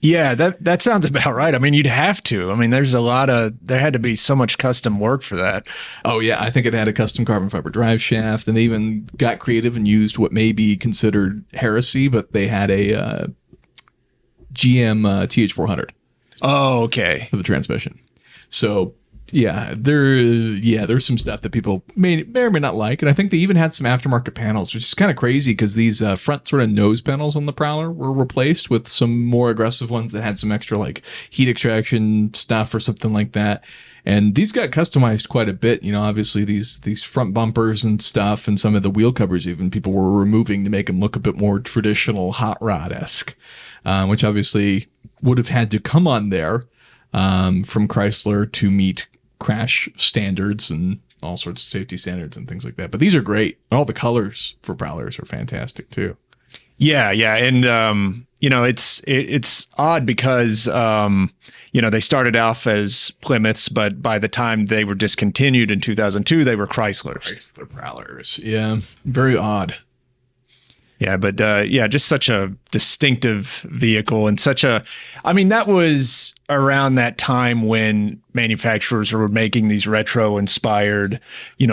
Yeah, that sounds about right. I mean, you'd have to. I mean, there had to be so much custom work for that. Oh, yeah. I think it had a custom carbon fiber drive shaft, and they even got creative and used what may be considered heresy, but they had a GM TH400. Oh, okay. For the transmission. So, there's some stuff that people may or may not like, and I think they even had some aftermarket panels, which is kind of crazy because these front sort of nose panels on the Prowler were replaced with some more aggressive ones that had some extra like heat extraction stuff or something like that. And these got customized quite a bit. Obviously these front bumpers and stuff, and some of the wheel covers even people were removing to make them look a bit more traditional hot rod-esque, which obviously would have had to come on there from Chrysler to meet crash standards and all sorts of safety standards and things like that. But these are great. All the colors for Prowlers are fantastic too. Yeah. And it's odd because they started off as Plymouths, but by the time they were discontinued in 2002, they were Chryslers. Chrysler Prowlers. Yeah. Very odd. Yeah, but just such a distinctive vehicle and that was around that time when manufacturers were making these retro inspired,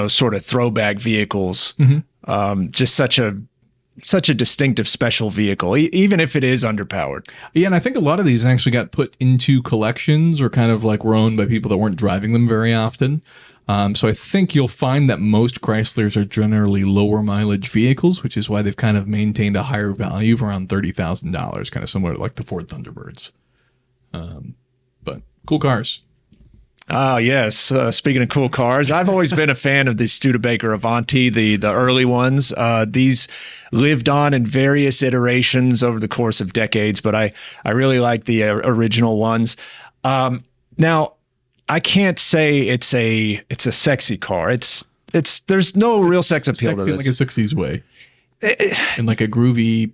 sort of throwback vehicles. Mm-hmm. Just such a distinctive special vehicle, even if it is underpowered. Yeah, and I think a lot of these actually got put into collections or kind of like were owned by people that weren't driving them very often. So I think you'll find that most Chryslers are generally lower mileage vehicles, which is why they've kind of maintained a higher value of around $30,000, kind of similar to like the Ford Thunderbirds. But cool cars. Oh, yes. Speaking of cool cars, I've always been a fan of the Studebaker Avanti, the early ones. These lived on in various iterations over the course of decades, but I really like the original ones. Now, I can't say it's a sexy car. There's no real sex appeal to this. Like a 60s way. In like a groovy,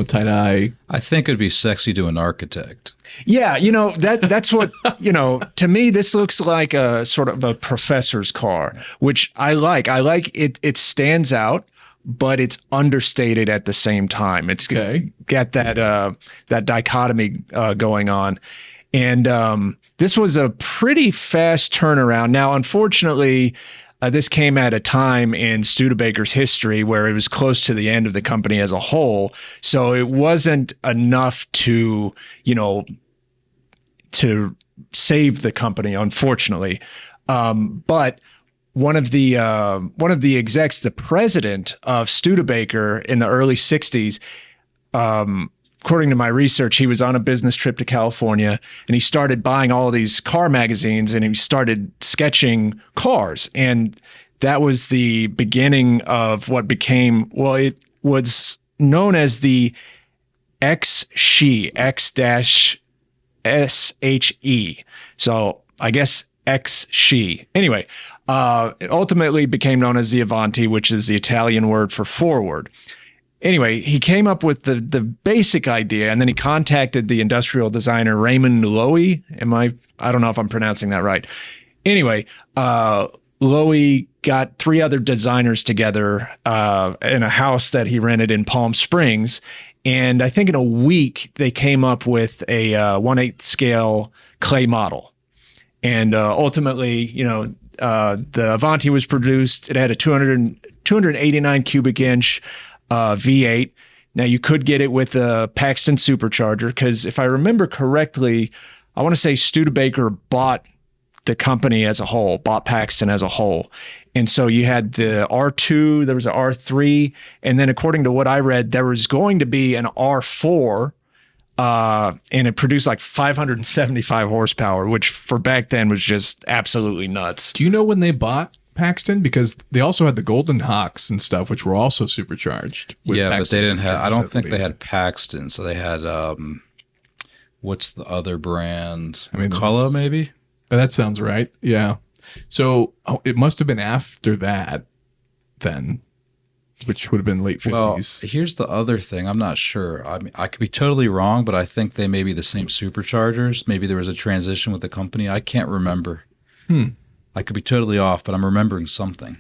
tight eye. I think it'd be sexy to an architect. Yeah, that's what, to me, this looks like a sort of a professor's car, which I like. I like it. It stands out, but it's understated at the same time. It's got that dichotomy going on. And this was a pretty fast turnaround. Now, unfortunately, this came at a time in Studebaker's history where it was close to the end of the company as a whole. So it wasn't enough to, to save the company, unfortunately. But one of the execs, the president of Studebaker in the early 60s, according to my research, he was on a business trip to California and he started buying all of these car magazines and he started sketching cars. And that was the beginning of what became, well, it was known as the Shiekhi, X-SHE. So I guess Shiekhi. Anyway, it ultimately became known as the Avanti, which is the Italian word for forward. Anyway, he came up with the basic idea, and then he contacted the industrial designer Raymond Loewy. I don't know if I'm pronouncing that right. Anyway, Loewy got 3 other designers together in a house that he rented in Palm Springs, and I think in a week they came up with a 1/8 scale clay model. And ultimately, the Avanti was produced. It had a 289 cubic inch V8. Now you could get it with a Paxton supercharger because if I remember correctly, I want to say Studebaker bought the company as a whole, bought Paxton as a whole. And so you had the R2, there was an R3, and then according to what I read, there was going to be an R4, and it produced like 575 horsepower, which for back then was just absolutely nuts. Do you know when they bought Paxton? Because they also had the Golden Hawks and stuff, which were also supercharged. Yeah, Paxton, but they didn't have, I don't think they had Paxton. So they had, what's the other brand? McCullough, maybe? That sounds right. Yeah. So it must have been after that then, which would have been late 50s. Well, here's the other thing. I'm not sure. I mean, I could be totally wrong, but I think they may be the same superchargers. Maybe there was a transition with the company. I can't remember. I could be totally off, but I'm remembering something.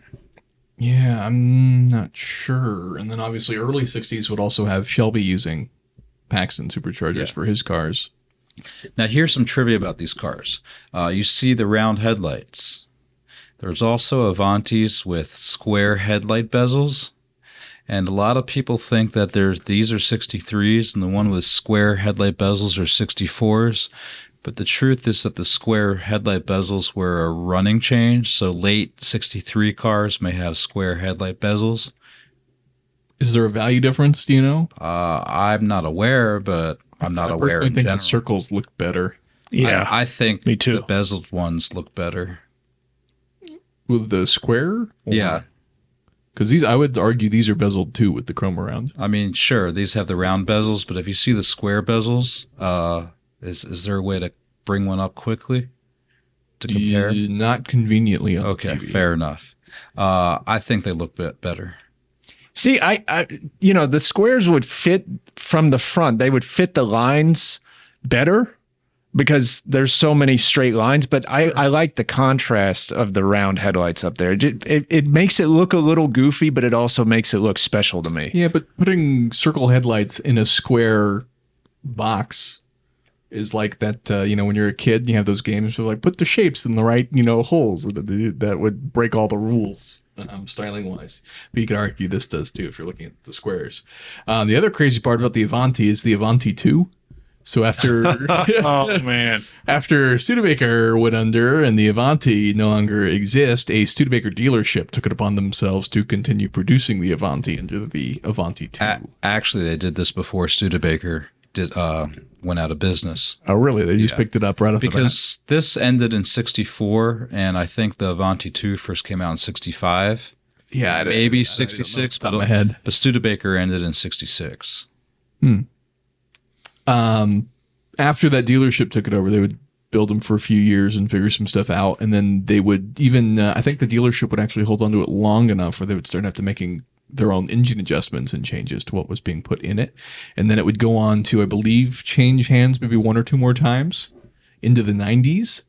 Yeah, I'm not sure. And then obviously early 60s would also have Shelby using Paxton superchargers for his cars. Now, here's some trivia about these cars. You see the round headlights. There's also Avantis with square headlight bezels. And a lot of people think that these are 63s and the one with square headlight bezels are 64s. But the truth is that the square headlight bezels were a running change. So late 63 cars may have square headlight bezels. Is there a value difference? Do you know? I'm not aware, but I'm not aware in think general. the circles look better. Yeah, I think me too. The bezeled ones look better. With the square? Yeah. Because these, I would argue these are bezeled too with the chrome around. I mean, sure, these have the round bezels, but if you see the square bezels, is there a way to bring one up quickly to compare? Not conveniently on Okay, TV. fair enough. I think they look better. See, I the squares would fit from the front. They would fit the lines better because there's so many straight lines. But I like the contrast of the round headlights up there. It makes it look a little goofy, but it also makes it look special to me. Yeah, but putting circle headlights in a square box is like that, when you're a kid, you have those games where like put the shapes in the right, holes that would break all the rules. Styling wise, but you could argue this does too if you're looking at the squares. The other crazy part about the Avanti is the Avanti 2. So after Oh man, after Studebaker went under and the Avanti no longer exist, a Studebaker dealership took it upon themselves to continue producing the Avanti under the Avanti 2. Actually, they did this before Studebaker went out of business. Oh, really? They just picked it up right off the bat? Because this ended in 64, and I think the Avanti 2 first came out in 65. Yeah, maybe 66, but Studebaker ended in 66. After that dealership took it over, they would build them for a few years and figure some stuff out, and then they would even I think the dealership would actually hold on to it long enough where they would start have to making their own engine adjustments and changes to what was being put in it. And then it would go on to, I believe, change hands maybe one or two more times into the 90s,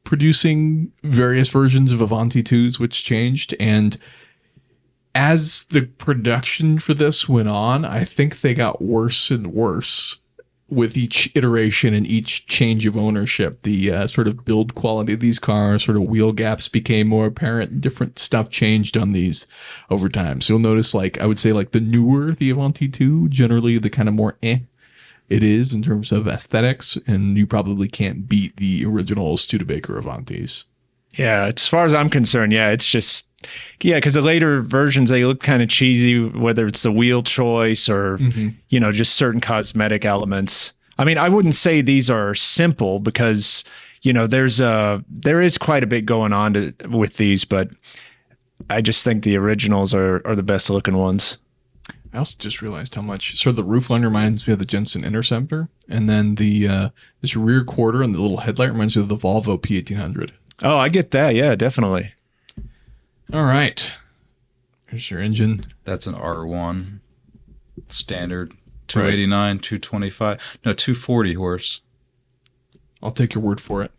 producing various versions of Avanti 2s, which changed. And as the production for this went on, I think they got worse and worse with each iteration and each change of ownership, the sort of build quality of these cars, sort of wheel gaps became more apparent. Different stuff changed on these over time. So you'll notice, like, I would say, like the newer, the Avanti 2, generally the kind of more it is in terms of aesthetics, and you probably can't beat the original Studebaker Avantis. Yeah, as far as I'm concerned, yeah, it's just, yeah, because the later versions, they look kind of cheesy, whether it's the wheel choice or, you know, just certain cosmetic elements. I mean, I wouldn't say these are simple because, you know, there is quite a bit going on with these, but I just think the originals are the best looking ones. I also just realized how much sort of the roofline reminds me of the Jensen Interceptor, and then the this rear quarter and the little headlight reminds me of the Volvo P1800. Oh, I get that. Yeah, definitely. All right. Here's your engine. That's an R1 standard 289, 225, no, 240 horse. I'll take your word for it.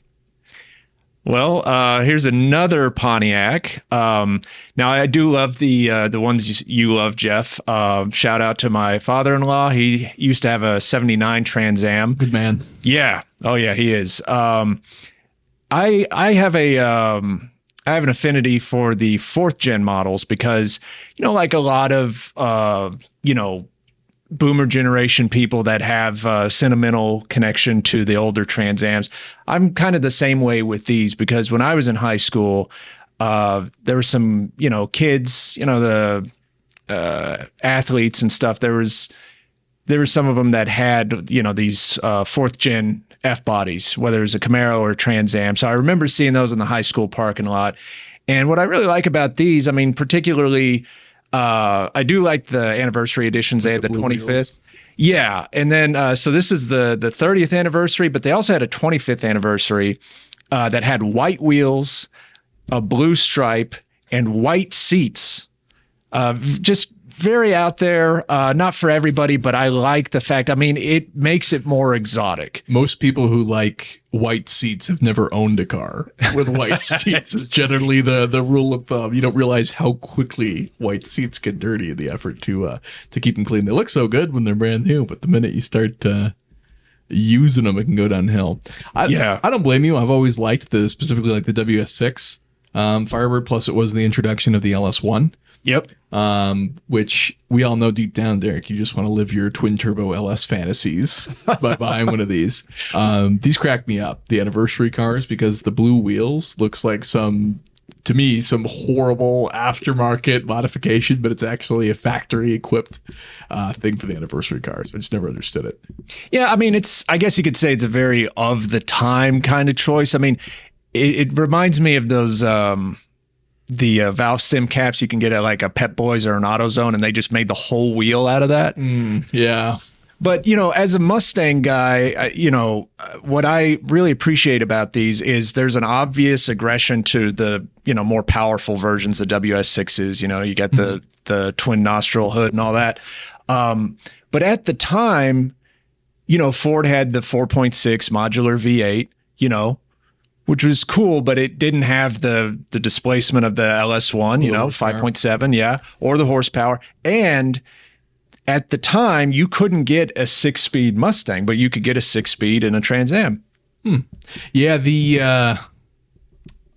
Well, here's another Pontiac. Now, I do love the ones you love, Jeff. Shout out to my father-in-law. He used to have a 79 Trans Am. Good man. Yeah. Oh, yeah, he is. I have an affinity for the 4th gen models because, you know, like a lot of, you know, boomer generation people that have a sentimental connection to the older Trans Ams. I'm kind of the same way with these because when I was in high school, there were some, you know, kids, you know, the athletes and stuff. There was some of them that had, you know, these 4th gen F bodies, whether it's a Camaro or a Trans Am. So I remember seeing those in the high school parking lot. And what I really like about these, I mean, particularly, I do like the anniversary editions. They had the 25th. Wheels. Yeah. And then, so this is the 30th anniversary, but they also had a 25th anniversary that had white wheels, a blue stripe, and white seats. Just very out there, not for everybody, but I like the fact, I mean, it makes it more exotic. Most people who like white seats have never owned a car with white seats is generally the rule of thumb. You don't realize how quickly white seats get dirty in the effort to keep them clean. They look so good when they're brand new, but the minute you start using them, it can go downhill. I don't blame you. I've always liked specifically like the WS6 Firebird, plus it was the introduction of the LS1. Yep. Which we all know deep down, Derek, you just want to live your twin turbo LS fantasies by buying one of these. These crack me up, the anniversary cars, because the blue wheels looks like some horrible aftermarket modification, but it's actually a factory equipped thing for the anniversary cars. I just never understood it. Yeah. I mean, I guess you could say it's a very of the time kind of choice. I mean, it reminds me of those, the valve stem caps you can get at like a Pep Boys or an AutoZone, and they just made the whole wheel out of that. Yeah. But, you know, as a Mustang guy, you know, what I really appreciate about these is there's an obvious aggression to the, you know, more powerful versions of WS6s. You know, you got the twin nostril hood and all that. But at the time, you know, Ford had the 4.6 modular V8, you know, which was cool, but it didn't have the displacement of the LS1, you know, 5.7, yeah, or the horsepower. And at the time, you couldn't get a 6-speed Mustang, but you could get a 6-speed in a Trans Am. Yeah, the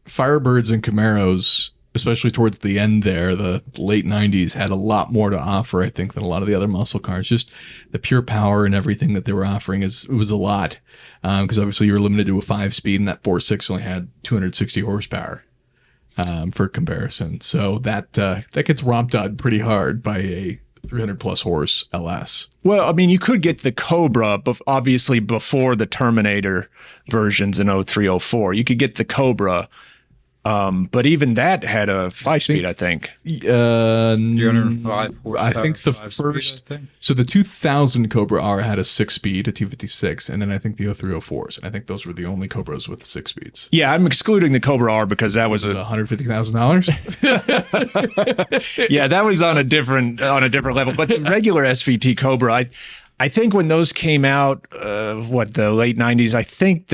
Firebirds and Camaros, especially towards the end there, the late 90s, had a lot more to offer, I think, than a lot of the other muscle cars. Just the pure power and everything that they were offering it was a lot. Because obviously you were limited to a 5-speed, and that 4.6 only had 260 horsepower for comparison. So that gets romped on pretty hard by a 300 plus horse LS. Well, I mean, you could get the Cobra, but obviously before the Terminator versions in 0304. You could get the Cobra. But even that had a 5-speed, I think. 305 horsepower. I think the first. So the 2000 Cobra R had a 6-speed, a 256, and then I think the 0304s. And I think those were the only Cobras with 6 speeds. Yeah, I'm excluding the Cobra R because that was $150,000. Yeah, that was on a different level. But the regular SVT Cobra, I think when those came out, the late 90s, I think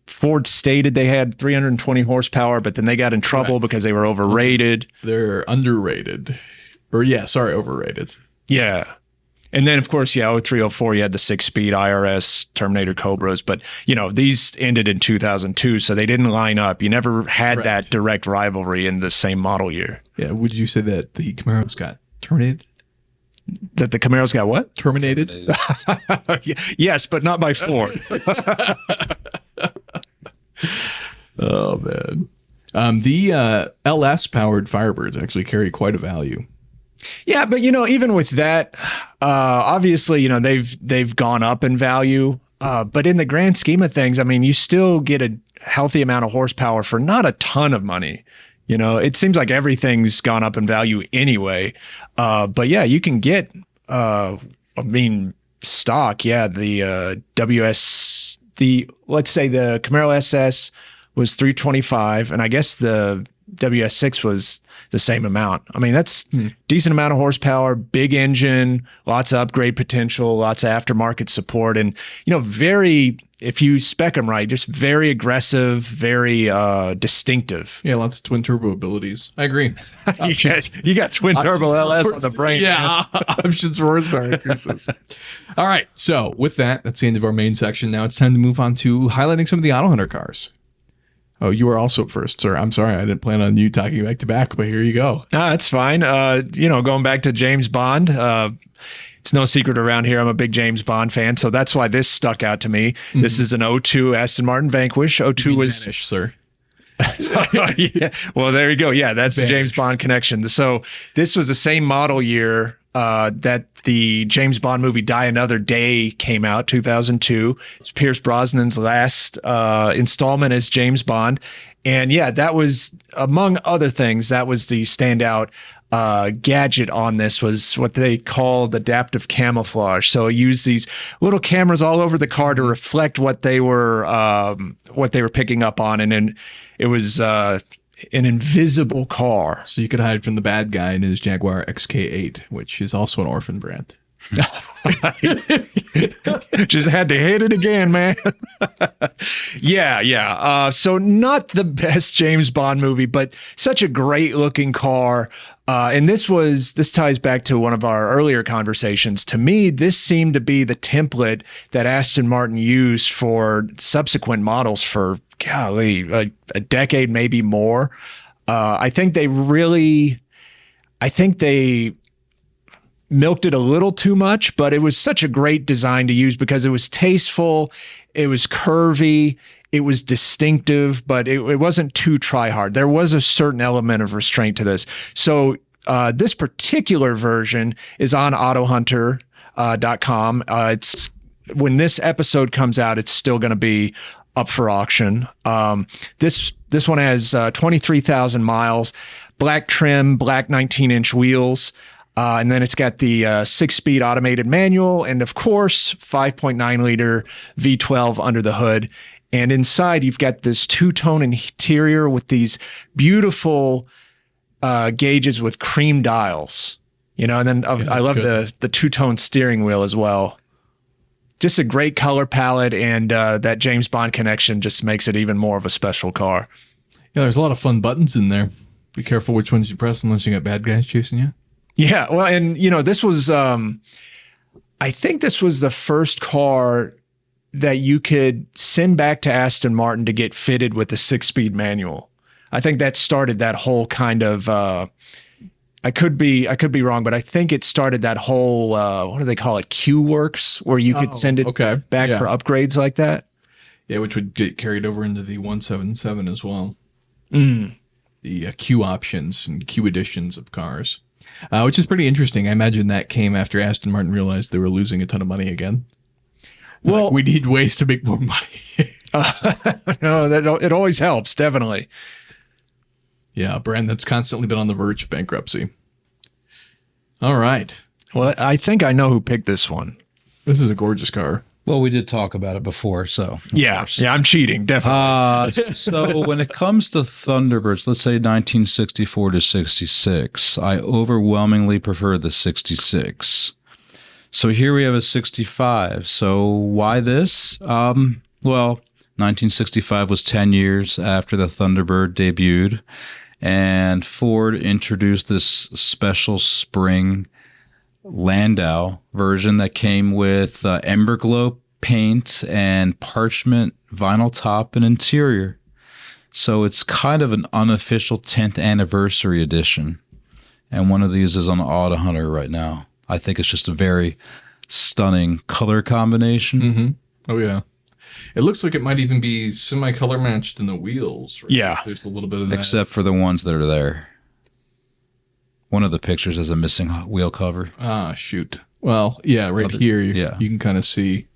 Ford stated they had 320 horsepower, but then they got in trouble because they were overrated. They're underrated. Overrated. Yeah. And then, of course, yeah, 0304, you had the 6-speed IRS Terminator Cobras. But, these ended in 2002, so they didn't line up. You never had that direct rivalry in the same model year. Yeah. Would you say that the Camaros got terminated? That the Camaros got what? Terminated? Yes, but not by Ford. Oh, man. The LS-powered Firebirds actually carry quite a value. Yeah, but even with that, obviously, they've gone up in value. But in the grand scheme of things, I mean, you still get a healthy amount of horsepower for not a ton of money. It seems like everything's gone up in value anyway. But yeah, you can get, stock. Yeah, the let's say the Camaro SS was 325, and I guess the WS6 was the same amount. I mean, that's decent amount of horsepower, big engine, lots of upgrade potential, lots of aftermarket support, and if you spec them right, just very aggressive, very distinctive. Yeah, lots of twin turbo abilities. I agree. you got twin turbo LS on the brain. Yeah, options for horsepower increases. All right, so with that, that's the end of our main section. Now it's time to move on to highlighting some of the AutoHunter cars. Oh, you were also up first, sir. I'm sorry. I didn't plan on you talking back to back, but here you go. No, that's fine. Going back to James Bond, it's no secret around here I'm a big James Bond fan, so that's why this stuck out to me. Mm-hmm. This is an 02 Aston Martin Vanquish. 02 was... Vanish, sir. Yeah. Well, there you go. Yeah, that's the James Bond connection. So this was the same model year that the James Bond movie Die Another Day came out, 2002. It's Pierce Brosnan's last installment as James Bond. And yeah, that was, among other things, that was the standout gadget on this, was what they called adaptive camouflage. So it used these little cameras all over the car to reflect what they were picking up on. And then it was an invisible car. So you could hide from the bad guy in his Jaguar XK8, which is also an Orphan brand. Just had to hit it again, man. Yeah. So not the best James Bond movie, but such a great looking car. And this ties back to one of our earlier conversations. To me, this seemed to be the template that Aston Martin used for subsequent models for, golly, a decade, maybe more. I think they milked it a little too much, but it was such a great design to use because it was tasteful, it was curvy, it was distinctive, but it wasn't too try hard. There was a certain element of restraint to this. So this particular version is on AutoHunter.com. It's when this episode comes out, it's still going to be up for auction. This one has 23,000 miles, black trim, black 19-inch wheels. And then it's got the 6-speed automated manual and, of course, 5.9-liter V12 under the hood. And inside, you've got this two-tone interior with these beautiful gauges with cream dials. And then I love the two-tone steering wheel as well. Just a great color palette, and that James Bond connection just makes it even more of a special car. Yeah, there's a lot of fun buttons in there. Be careful which ones you press unless you got bad guys chasing you. Yeah, well, and this was, I think this was the first car that you could send back to Aston Martin to get fitted with the 6-speed manual. I think that started that whole kind of, I could be wrong, but I think it started that whole, what do they call it? Q-Works, where you could send it back for upgrades like that. Yeah, which would get carried over into the 177 as well. Mm. The Q options and Q editions of cars. Which is pretty interesting. I imagine that came after Aston Martin realized they were losing a ton of money again. Well, we need ways to make more money. No, it always helps, definitely. Yeah, a brand that's constantly been on the verge of bankruptcy. All right. Well, I think I know who picked this one. This is a gorgeous car. Well, we did talk about it before, so. Yeah, I'm cheating, definitely. So when it comes to Thunderbirds, let's say 1964 to 66, I overwhelmingly prefer the 66. So here we have a 65. So why this? Well, 1965 was 10 years after the Thunderbird debuted, and Ford introduced this special spring Landau version that came with Ember Glow paint and parchment vinyl top and interior. So it's kind of an unofficial 10th anniversary edition. And one of these is on AutoHunter right now. I think it's just a very stunning color combination. Mm-hmm. Oh, yeah. It looks like it might even be semi-color matched in the wheels. Right? Yeah. There's a little bit of that. Except for the ones that are there. One of the pictures has a missing wheel cover. Ah, shoot. Well, yeah, right here you can kind of see.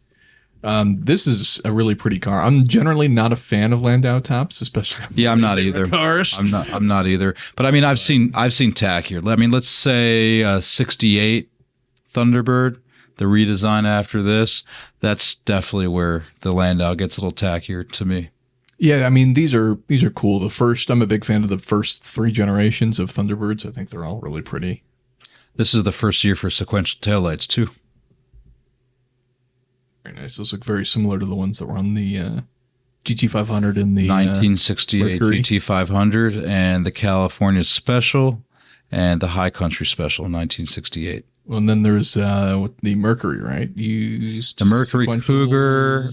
This is a really pretty car. I'm generally not a fan of Landau tops, especially. Yeah, I'm not either. Cars. I'm not either. But I mean, I've seen tackier. I mean, let's say 68 Thunderbird, the redesign after this. That's definitely where the Landau gets a little tackier to me. Yeah, I mean, these are cool. I'm a big fan of the first 3 generations of Thunderbirds. I think they're all really pretty. This is the first year for sequential taillights too. Very nice. Those look very similar to the ones that were on the GT500 and the 1968 Mercury. GT500 and the California Special and the High Country Special 1968. Well, and then there's the Mercury, right? The Mercury Cougar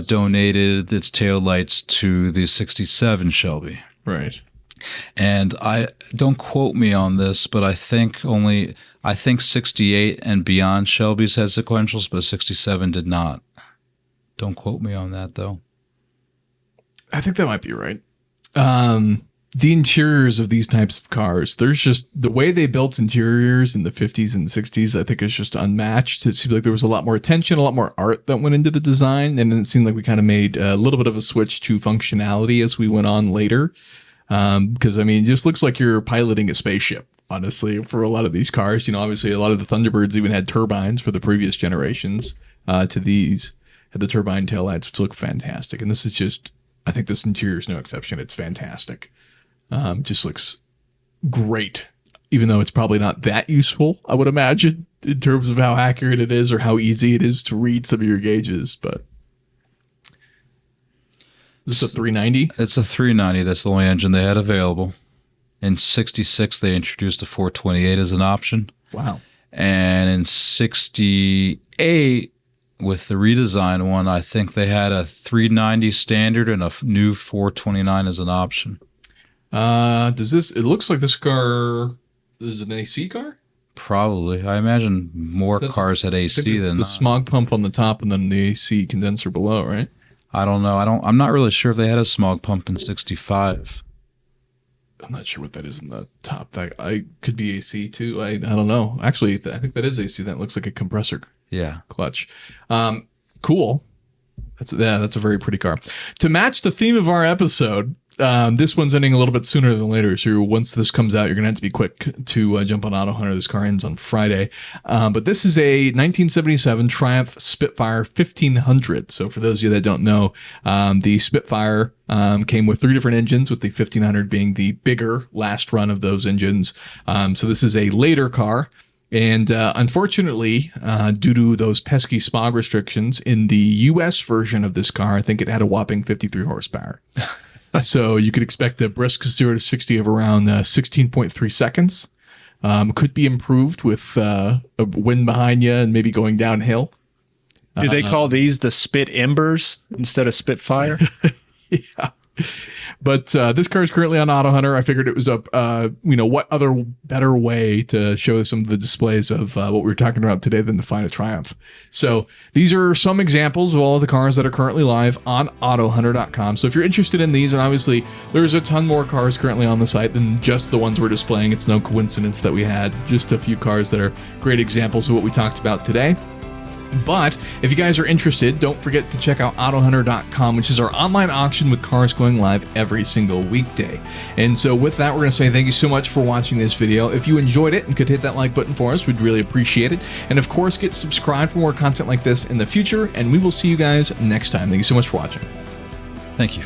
donated its taillights to the 67 Shelby. Right. And I don't quote me on this, but I think 68 and beyond Shelby's had sequentials, but 67 did not. Don't quote me on that though. I think that might be right. The interiors of these types of cars, there's just the way they built interiors in the 50s and 60s, I think is just unmatched. It seemed like there was a lot more attention, a lot more art that went into the design. And it seemed like we kind of made a little bit of a switch to functionality as we went on later. Because, I mean, it just looks like you're piloting a spaceship, honestly, for a lot of these cars. You know, obviously a lot of the Thunderbirds even had turbines for the previous generations. To these had the turbine taillights, which look fantastic. And this is just, I think this interior is no exception. It's fantastic. Just looks great, even though it's probably not that useful, I would imagine, in terms of how accurate it is or how easy it is to read some of your gauges. But this is a 390? It's a 390. That's the only engine they had available. In 66, they introduced a 428 as an option. Wow. And in 68, with the redesigned one, I think they had a 390 standard and a new 429 as an option. It looks like this car is an AC car? Probably. I imagine more cars had AC than the smog pump on the top and then the AC condenser below, right? I don't know. I'm not really sure if they had a smog pump in 65. I'm not sure what that is in the top. That I could be AC too. I don't know. Actually, I think that is AC. That looks like a compressor clutch. Cool. That's a very pretty car. To match the theme of our episode, this one's ending a little bit sooner than later. So once this comes out, you're going to have to be quick to jump on AutoHunter. This car ends on Friday. But this is a 1977 Triumph Spitfire 1500. So for those of you that don't know, the Spitfire came with 3 different engines, with the 1500 being the bigger last run of those engines. So this is a later car. And unfortunately, due to those pesky smog restrictions in the U.S. version of this car, I think it had a whopping 53 horsepower. So you could expect a brisk 0 to 60 of around 16.3 seconds. Could be improved with a wind behind you and maybe going downhill. Do they call these the Spit Embers instead of Spitfire? Yeah. But this car is currently on AutoHunter. I figured it was what other better way to show some of the displays of what we were talking about today than to find a Triumph. So these are some examples of all of the cars that are currently live on AutoHunter.com. So if you're interested in these, and obviously there's a ton more cars currently on the site than just the ones we're displaying. It's no coincidence that we had just a few cars that are great examples of what we talked about today. But if you guys are interested, don't forget to check out AutoHunter.com, which is our online auction with cars going live every single weekday. And so with that, we're going to say thank you so much for watching this video. If you enjoyed it and could hit that like button for us, we'd really appreciate it. And of course, get subscribed for more content like this in the future, and we will see you guys next time. Thank you so much for watching. Thank you.